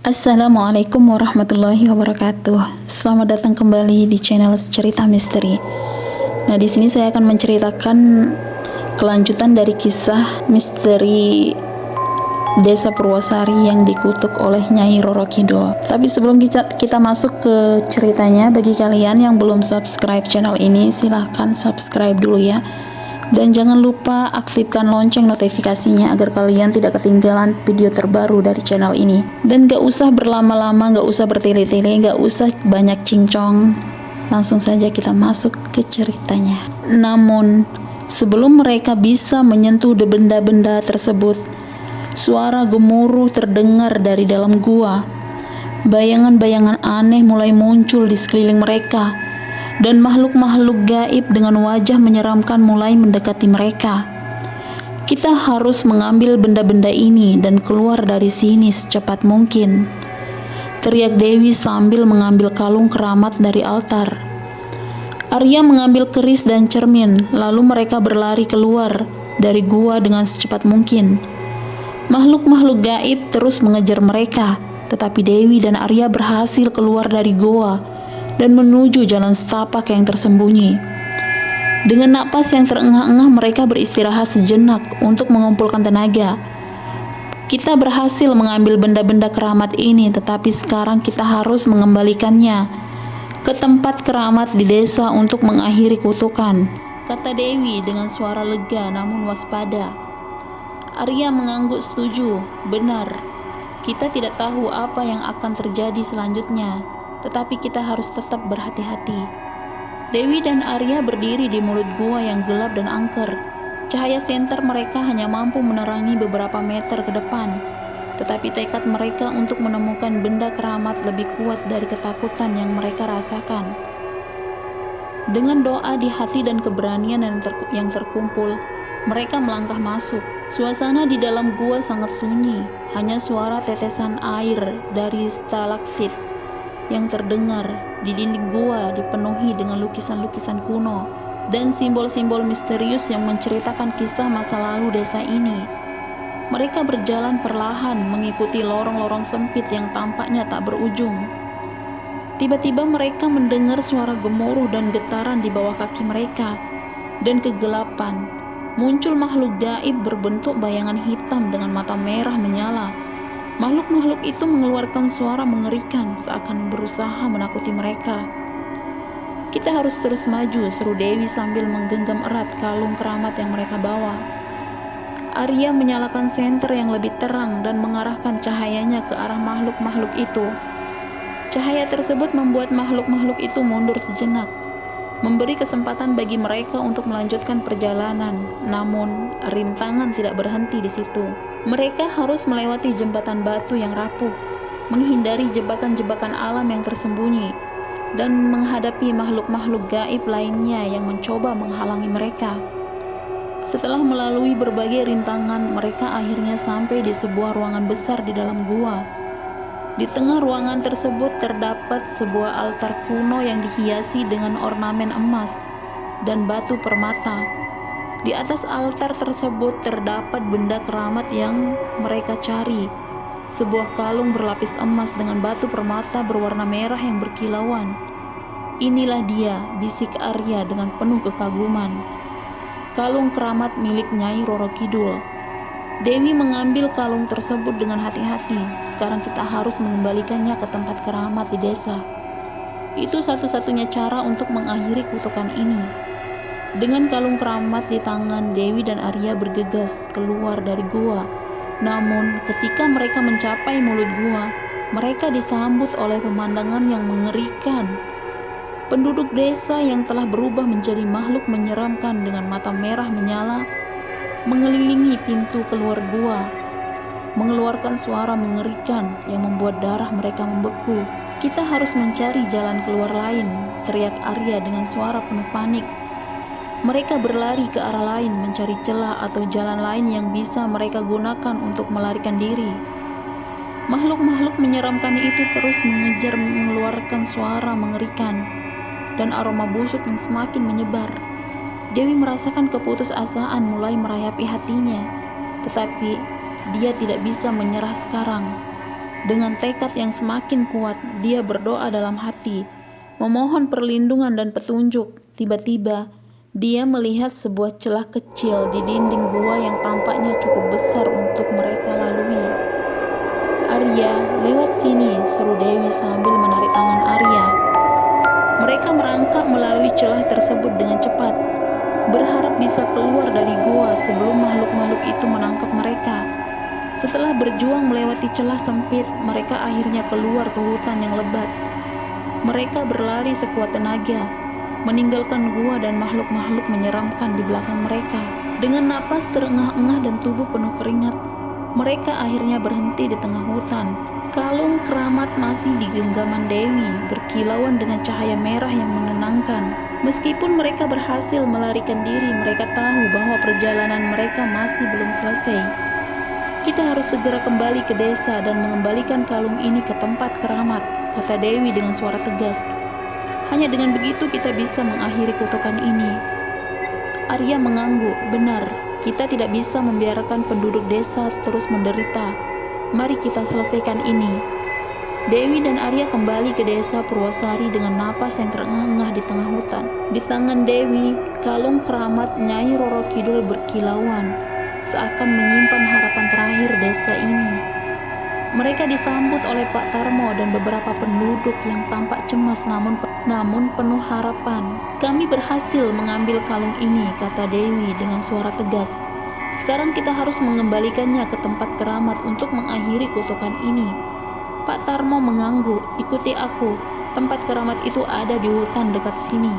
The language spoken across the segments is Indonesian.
Assalamualaikum warahmatullahi wabarakatuh. Selamat datang kembali di channel Cerita Misteri. Nah, di sini saya akan menceritakan kelanjutan dari kisah misteri Desa Purwosari yang dikutuk oleh Nyai Roro Kidul. Tapi sebelum kita masuk ke ceritanya, bagi kalian yang belum subscribe channel ini, silahkan subscribe dulu ya. Dan jangan lupa aktifkan lonceng notifikasinya agar kalian tidak ketinggalan video terbaru dari channel ini. Dan gak usah berlama-lama, gak usah bertele-tele, gak usah banyak cincong. Langsung saja kita masuk ke ceritanya. Namun, sebelum mereka bisa menyentuh benda-benda tersebut, suara gemuruh terdengar dari dalam gua. Bayangan-bayangan aneh mulai muncul di sekeliling mereka. Dan makhluk-makhluk gaib dengan wajah menyeramkan mulai mendekati mereka. Kita harus mengambil benda-benda ini dan keluar dari sini secepat mungkin, teriak Dewi sambil mengambil kalung keramat dari altar. Arya mengambil keris dan cermin, lalu mereka berlari keluar dari gua dengan secepat mungkin. Makhluk-makhluk gaib terus mengejar mereka, tetapi Dewi dan Arya berhasil keluar dari gua dan menuju jalan setapak yang tersembunyi. Dengan napas yang terengah-engah mereka beristirahat sejenak untuk mengumpulkan tenaga. Kita berhasil mengambil benda-benda keramat ini, tetapi sekarang kita harus mengembalikannya ke tempat keramat di desa untuk mengakhiri kutukan, kata Dewi dengan suara lega namun waspada. Arya mengangguk setuju. Benar, kita tidak tahu apa yang akan terjadi selanjutnya, tetapi kita harus tetap berhati-hati. Dewi dan Arya berdiri di mulut gua yang gelap dan angker. Cahaya senter mereka hanya mampu menerangi beberapa meter ke depan, tetapi tekad mereka untuk menemukan benda keramat lebih kuat dari ketakutan yang mereka rasakan. Dengan doa di hati dan keberanian yang terkumpul, mereka melangkah masuk. Suasana di dalam gua sangat sunyi, hanya suara tetesan air dari stalaktit yang terdengar. Di dinding gua dipenuhi dengan lukisan-lukisan kuno dan simbol-simbol misterius yang menceritakan kisah masa lalu desa ini. Mereka berjalan perlahan mengikuti lorong-lorong sempit yang tampaknya tak berujung. Tiba-tiba mereka mendengar suara gemuruh dan getaran di bawah kaki mereka, dan kegelapan. Muncul makhluk gaib berbentuk bayangan hitam dengan mata merah menyala. Makhluk-makhluk itu mengeluarkan suara mengerikan seakan berusaha menakuti mereka. Kita harus terus maju, seru Dewi sambil menggenggam erat kalung keramat yang mereka bawa. Arya menyalakan senter yang lebih terang dan mengarahkan cahayanya ke arah makhluk-makhluk itu. Cahaya tersebut membuat makhluk-makhluk itu mundur sejenak, memberi kesempatan bagi mereka untuk melanjutkan perjalanan. Namun, rintangan tidak berhenti di situ. Mereka harus melewati jembatan batu yang rapuh, menghindari jebakan-jebakan alam yang tersembunyi, dan menghadapi makhluk-makhluk gaib lainnya yang mencoba menghalangi mereka. Setelah melalui berbagai rintangan, mereka akhirnya sampai di sebuah ruangan besar di dalam gua. Di tengah ruangan tersebut terdapat sebuah altar kuno yang dihiasi dengan ornamen emas dan batu permata. Di atas altar tersebut terdapat benda keramat yang mereka cari, sebuah kalung berlapis emas dengan batu permata berwarna merah yang berkilauan. Inilah dia, bisik Arya dengan penuh kekaguman. Kalung keramat milik Nyai Roro Kidul. Dewi mengambil kalung tersebut dengan hati-hati. Sekarang kita harus mengembalikannya ke tempat keramat di desa. Itu satu-satunya cara untuk mengakhiri kutukan ini. Dengan kalung keramat di tangan, Dewi dan Arya bergegas keluar dari gua. Namun, ketika mereka mencapai mulut gua, mereka disambut oleh pemandangan yang mengerikan. Penduduk desa yang telah berubah menjadi makhluk menyeramkan dengan mata merah menyala mengelilingi pintu keluar gua, mengeluarkan suara mengerikan yang membuat darah mereka membeku. Kita harus mencari jalan keluar lain, teriak Arya dengan suara penuh panik. Mereka berlari ke arah lain mencari celah atau jalan lain yang bisa mereka gunakan untuk melarikan diri. Makhluk-makhluk menyeramkan itu terus mengejar mengeluarkan suara mengerikan dan aroma busuk yang semakin menyebar. Dewi merasakan keputusasaan mulai merayapi hatinya, tetapi dia tidak bisa menyerah sekarang. Dengan tekad yang semakin kuat, dia berdoa dalam hati, memohon perlindungan dan petunjuk. Tiba-tiba, dia melihat sebuah celah kecil di dinding gua yang tampaknya cukup besar untuk mereka lalui. "Arya, lewat sini," seru Dewi sambil menarik tangan Arya. Mereka merangkak melalui celah tersebut dengan cepat, berharap bisa keluar dari gua sebelum makhluk-makhluk itu menangkap mereka. Setelah berjuang melewati celah sempit, mereka akhirnya keluar ke hutan yang lebat. Mereka berlari sekuat tenaga, meninggalkan gua dan makhluk-makhluk menyeramkan di belakang mereka. Dengan napas terengah-engah dan tubuh penuh keringat, mereka akhirnya berhenti di tengah hutan. Kalung keramat masih di genggaman Dewi, berkilauan dengan cahaya merah yang menenangkan. Meskipun mereka berhasil melarikan diri, mereka tahu bahwa perjalanan mereka masih belum selesai. "Kita harus segera kembali ke desa dan mengembalikan kalung ini ke tempat keramat," kata Dewi dengan suara tegas. "Hanya dengan begitu kita bisa mengakhiri kutukan ini." Arya mengangguk. "Benar, kita tidak bisa membiarkan penduduk desa terus menderita. Mari kita selesaikan ini." Dewi dan Arya kembali ke desa Purwosari dengan napas yang terengah-engah di tengah hutan. Di tangan Dewi, kalung keramat Nyai Roro Kidul berkilauan, seakan menyimpan harapan terakhir desa ini. Mereka disambut oleh Pak Tarmo dan beberapa penduduk yang tampak cemas namun penuh harapan. "Kami berhasil mengambil kalung ini," kata Dewi dengan suara tegas. "Sekarang kita harus mengembalikannya ke tempat keramat untuk mengakhiri kutukan ini." Pak Tarmo mengangguk. "Ikuti aku, tempat keramat itu ada di hutan dekat sini.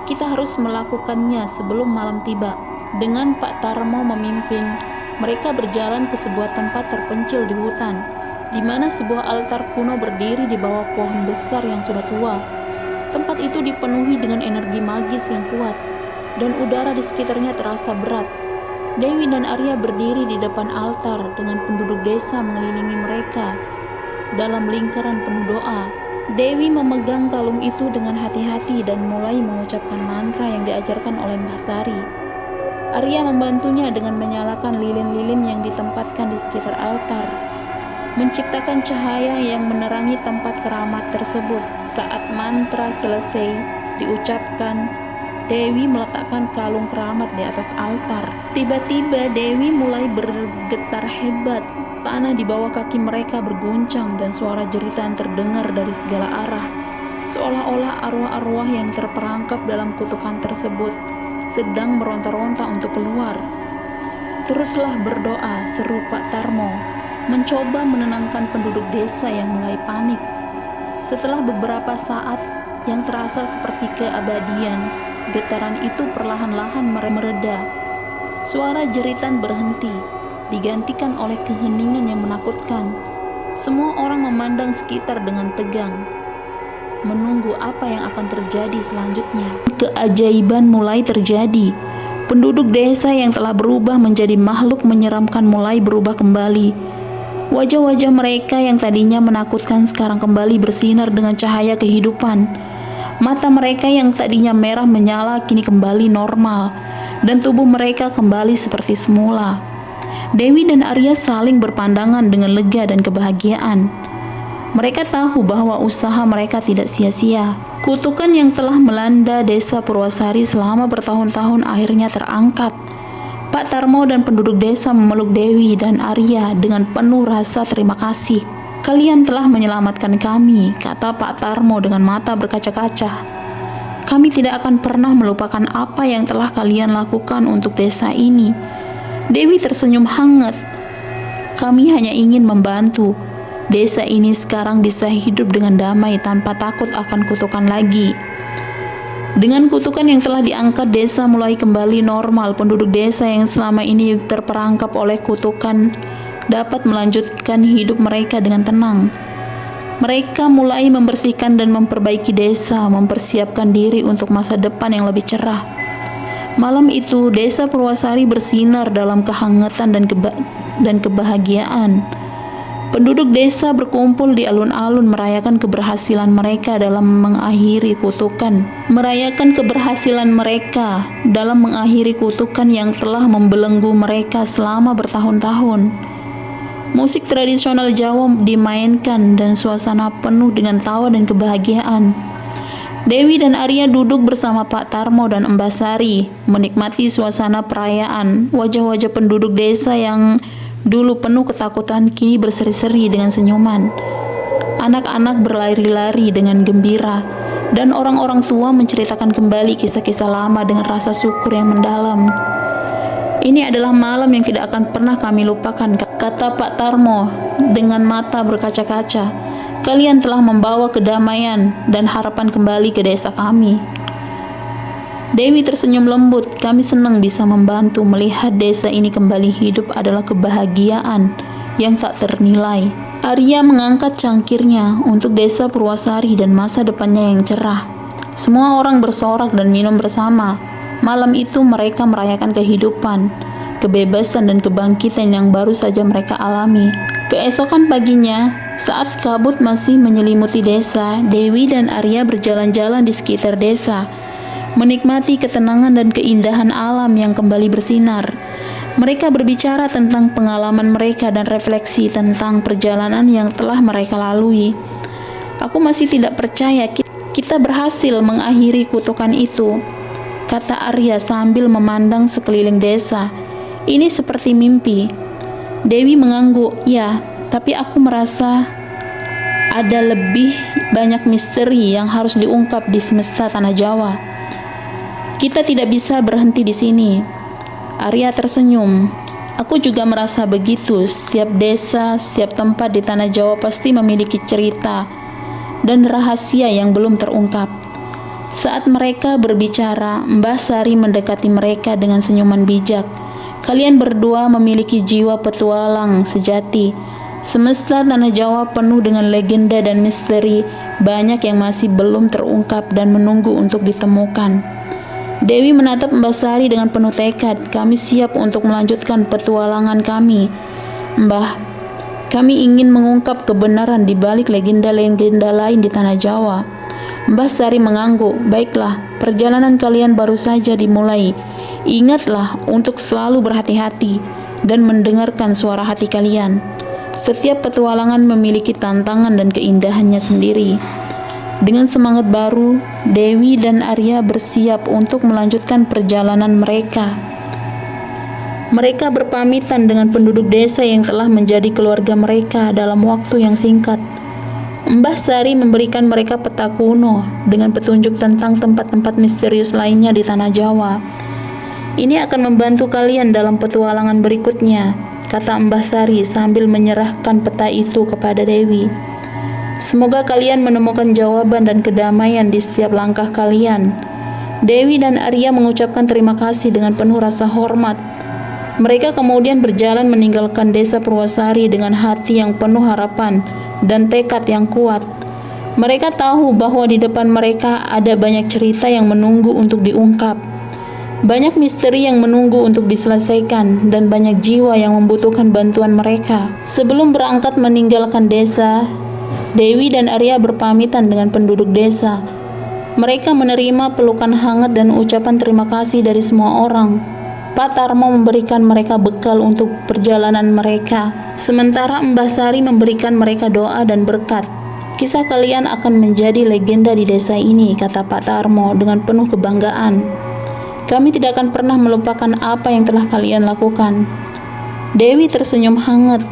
Kita harus melakukannya sebelum malam tiba." Dengan Pak Tarmo memimpin, mereka berjalan ke sebuah tempat terpencil di hutan, di mana sebuah altar kuno berdiri di bawah pohon besar yang sudah tua. Tempat itu dipenuhi dengan energi magis yang kuat, dan udara di sekitarnya terasa berat. Dewi dan Arya berdiri di depan altar dengan penduduk desa mengelilingi mereka dalam lingkaran penuh doa. Dewi memegang kalung itu dengan hati-hati dan mulai mengucapkan mantra yang diajarkan oleh Mbah Sari. Arya membantunya dengan menyalakan lilin-lilin yang ditempatkan di sekitar altar, menciptakan cahaya yang menerangi tempat keramat tersebut. Saat mantra selesai diucapkan, Dewi meletakkan kalung keramat di atas altar. Tiba-tiba Dewi mulai bergetar hebat. Tanah di bawah kaki mereka berguncang dan suara jeritan terdengar dari segala arah, seolah-olah arwah-arwah yang terperangkap dalam kutukan tersebut sedang meronta-ronta untuk keluar. "Teruslah berdoa," seru Pak Tarmo, mencoba menenangkan penduduk desa yang mulai panik. Setelah beberapa saat yang terasa seperti keabadian, getaran itu perlahan-lahan mereda. Suara jeritan berhenti, digantikan oleh keheningan yang menakutkan. Semua orang memandang sekitar dengan tegang, menunggu apa yang akan terjadi selanjutnya. Keajaiban mulai terjadi. Penduduk desa yang telah berubah menjadi makhluk menyeramkan mulai berubah kembali. Wajah-wajah mereka yang tadinya menakutkan sekarang kembali bersinar dengan cahaya kehidupan. Mata mereka yang tadinya merah menyala kini kembali normal, dan tubuh mereka kembali seperti semula. Dewi dan Arya saling berpandangan dengan lega dan kebahagiaan. Mereka tahu bahwa usaha mereka tidak sia-sia. Kutukan yang telah melanda desa Purwosari selama bertahun-tahun akhirnya terangkat. Pak Tarmo dan penduduk desa memeluk Dewi dan Arya dengan penuh rasa terima kasih. "Kalian telah menyelamatkan kami," kata Pak Tarmo dengan mata berkaca-kaca. "Kami tidak akan pernah melupakan apa yang telah kalian lakukan untuk desa ini." Dewi tersenyum hangat. "Kami hanya ingin membantu. Desa ini sekarang bisa hidup dengan damai tanpa takut akan kutukan lagi." Dengan kutukan yang telah diangkat, desa mulai kembali normal. Penduduk desa yang selama ini terperangkap oleh kutukan dapat melanjutkan hidup mereka dengan tenang. Mereka mulai membersihkan dan memperbaiki desa, mempersiapkan diri untuk masa depan yang lebih cerah. Malam itu, desa Purwosari bersinar dalam kehangatan dan kebahagiaan. Penduduk desa berkumpul di alun-alun merayakan keberhasilan mereka dalam mengakhiri kutukan. Yang telah membelenggu mereka selama bertahun-tahun. Musik tradisional Jawa dimainkan dan suasana penuh dengan tawa dan kebahagiaan. Dewi dan Arya duduk bersama Pak Tarmo dan Mbak Sari, menikmati suasana perayaan. Wajah-wajah penduduk desa yang dulu penuh ketakutan kini berseri-seri dengan senyuman. Anak-anak berlari-lari dengan gembira, dan orang-orang tua menceritakan kembali kisah-kisah lama dengan rasa syukur yang mendalam. Ini adalah malam yang tidak akan pernah kami lupakan, kata Pak Tarmo dengan mata berkaca-kaca. Kalian telah membawa kedamaian dan harapan kembali ke desa kami. Dewi tersenyum lembut. Kami senang bisa membantu. Melihat desa ini kembali hidup adalah kebahagiaan yang tak ternilai. Arya mengangkat cangkirnya untuk desa Purwasari dan masa depannya yang cerah. Semua orang bersorak dan minum bersama. Malam itu mereka merayakan kehidupan, kebebasan dan kebangkitan yang baru saja mereka alami. Keesokan paginya, saat kabut masih menyelimuti desa, Dewi dan Arya berjalan-jalan di sekitar desa, menikmati ketenangan dan keindahan alam yang kembali bersinar. Mereka berbicara tentang pengalaman mereka dan refleksi tentang perjalanan yang telah mereka lalui. Aku masih tidak percaya kita berhasil mengakhiri kutukan itu, kata Arya sambil memandang sekeliling desa. Ini seperti mimpi. Dewi mengangguk. Ya, tapi aku merasa ada lebih banyak misteri yang harus diungkap di semesta tanah Jawa. Kita tidak bisa berhenti di sini. Arya tersenyum. Aku juga merasa begitu. Setiap desa, setiap tempat di tanah Jawa pasti memiliki cerita dan rahasia yang belum terungkap. Saat mereka berbicara, Mbah Sari mendekati mereka dengan senyuman bijak. Kalian berdua memiliki jiwa petualang sejati. Semesta tanah Jawa penuh dengan legenda dan misteri. Banyak yang masih belum terungkap dan menunggu untuk ditemukan. Dewi menatap Mbah Sari dengan penuh tekad. Kami siap untuk melanjutkan petualangan kami. Mbah, kami ingin mengungkap kebenaran di balik legenda-legenda lain di tanah Jawa. Mbah Sari mengangguk. Baiklah, perjalanan kalian baru saja dimulai. Ingatlah untuk selalu berhati-hati dan mendengarkan suara hati kalian. Setiap petualangan memiliki tantangan dan keindahannya sendiri. Dengan semangat baru, Dewi dan Arya bersiap untuk melanjutkan perjalanan mereka. Mereka berpamitan dengan penduduk desa yang telah menjadi keluarga mereka dalam waktu yang singkat. Mbah Sari memberikan mereka peta kuno dengan petunjuk tentang tempat-tempat misterius lainnya di tanah Jawa. Ini akan membantu kalian dalam petualangan berikutnya, kata Mbah Sari sambil menyerahkan peta itu kepada Dewi. Semoga kalian menemukan jawaban dan kedamaian di setiap langkah kalian. Dewi dan Arya mengucapkan terima kasih dengan penuh rasa hormat. Mereka kemudian berjalan meninggalkan desa Purwasari dengan hati yang penuh harapan dan tekad yang kuat. Mereka tahu bahwa di depan mereka ada banyak cerita yang menunggu untuk diungkap, banyak misteri yang menunggu untuk diselesaikan, dan banyak jiwa yang membutuhkan bantuan mereka. Sebelum berangkat meninggalkan desa, Dewi dan Arya berpamitan dengan penduduk desa. Mereka menerima pelukan hangat dan ucapan terima kasih dari semua orang. Pak Tarmo memberikan mereka bekal untuk perjalanan mereka, sementara Mbah Sari memberikan mereka doa dan berkat. Kisah kalian akan menjadi legenda di desa ini, kata Pak Tarmo dengan penuh kebanggaan. Kami tidak akan pernah melupakan apa yang telah kalian lakukan. Dewi tersenyum hangat.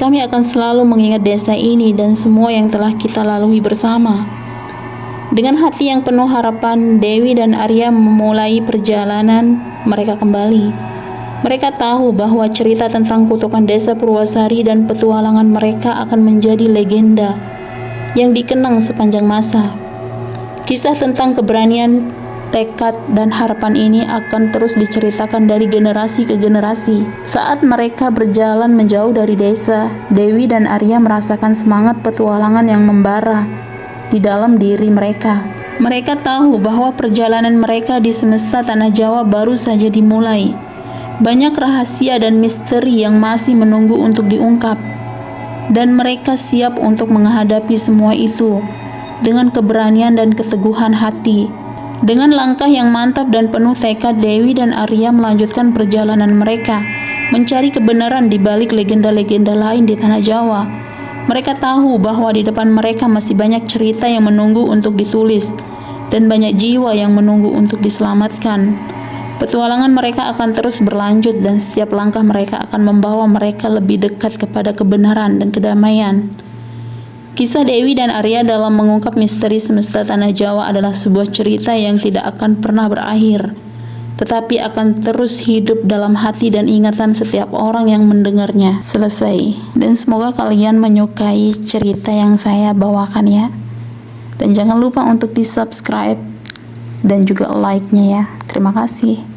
Kami akan selalu mengingat desa ini dan semua yang telah kita lalui bersama. Dengan hati yang penuh harapan, Dewi dan Arya memulai perjalanan mereka kembali. Mereka tahu bahwa cerita tentang kutukan desa Purwasari dan petualangan mereka akan menjadi legenda yang dikenang sepanjang masa. Kisah tentang keberanian, tekad, dan harapan ini akan terus diceritakan dari generasi ke generasi. Saat mereka berjalan menjauh dari desa, Dewi dan Arya merasakan semangat petualangan yang membara di dalam diri mereka. Mereka tahu bahwa perjalanan mereka di semesta tanah Jawa baru saja dimulai. Banyak rahasia dan misteri yang masih menunggu untuk diungkap, dan mereka siap untuk menghadapi semua itu dengan keberanian dan keteguhan hati. Dengan langkah yang mantap dan penuh tekad, Dewi dan Arya melanjutkan perjalanan mereka. mencari kebenaran di balik legenda-legenda lain di tanah Jawa. Mereka tahu bahwa di depan mereka masih banyak cerita yang menunggu untuk ditulis dan banyak jiwa yang menunggu untuk diselamatkan. Petualangan mereka akan terus berlanjut dan setiap langkah mereka akan membawa mereka lebih dekat kepada kebenaran dan kedamaian. Kisah Dewi dan Arya dalam mengungkap misteri semesta tanah Jawa adalah sebuah cerita yang tidak akan pernah berakhir, tetapi akan terus hidup dalam hati dan ingatan setiap orang yang mendengarnya. Selesai. Dan semoga kalian menyukai cerita yang saya bawakan ya. Dan jangan lupa untuk di subscribe dan juga like-nya ya. Terima kasih.